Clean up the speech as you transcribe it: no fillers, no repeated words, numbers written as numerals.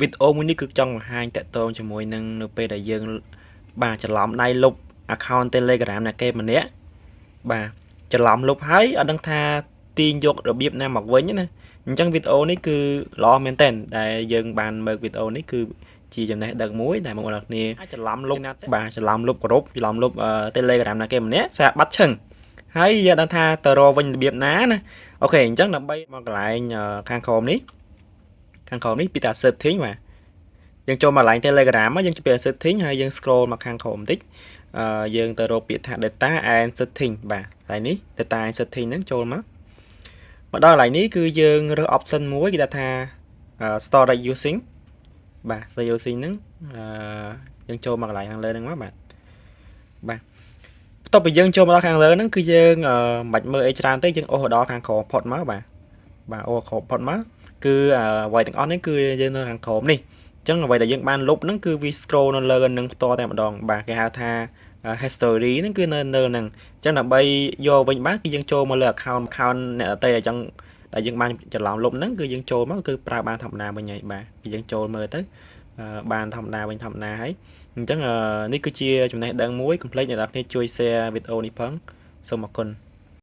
videoមួយនេះគឺចង់បង្ហាញតកតងជាមួយនឹងនៅពេលដែលយើងបាទច្រឡំដៃលុប account Telegram អ្នកគេម្នាក់បាទច្រឡំលុបហើយអត់ដឹងថាទាញយករបៀបណាមកវិញណាអញ្ចឹងវីដេអូនេះគឺល្អមែនតើដែលយើងបានមើលវីដេអូនេះគឺជាចំណេះដឹងមួយដែលបងប្អូនគ្នាអាចច្រឡំលុបបាទច្រឡំលុបក្រុមច្រឡំលុប Telegram ណាគេម្នាក់សារបាត់ឈឹងហើយយើងដឹងថាទៅរកវិញរបៀបណាណាអូខេអញ្ចឹងដើម្បីមកកន្លែងខាងក្រោមនេះពីតា setting បាទយើងចូលមកកន្លែង Telegram មកយើងចុចពី setting ហើយយើង scroll មកខាងក្រោមបន្តិចយើងទៅរកពាក្យថា data and setting បាទហើយនេះ data and setting ហ្នឹងចូលមកដល់កន្លែងនេះគឺយើងរើស option មួយគេថា storage using បាទ storage using ហ្នឹងយើងចូលមកកន្លែងខាងលើហ្នឹងមកបាទបន្ទាប់ពីយើងចូលមកដល់ខាងលើហ្នឹងគឺយើងមិនបាច់មើលអីច្រើនទេយើងអូសដល់ខាងក្រោមផុតមកបាទអូក្រោមផុតមកគឺអ្វីទាំងអស់នេះគឺយើងនៅខាងក្រោមនេះអញ្ចឹងអ្វីដែលយើងបានលុបហ្នឹងគឺវា scroll នៅលើនឹងផ្ទាល់តែម្ដងបាទគេហៅថា history ហ្នឹងគឺនៅហ្នឹងអញ្ចឹងដើម្បីយកវិញបានគឺយើងចូលមកលើ account អ្នកដទៃអញ្ចឹងដែលយើងបានច្រឡំលុបហ្នឹងគឺយើងចូលមកគឺប្រើបានធម្មតាវិញហើយបាទគឺយើងចូលមើលទៅបានធម្មតាវិញធម្មតាហើយអញ្ចឹងនេះគឺជាចំណេះដឹងមួយកុំភ្លេចអ្នកនរគ្នាជួយ share វីដេអូនេះផងសូមអរគុណ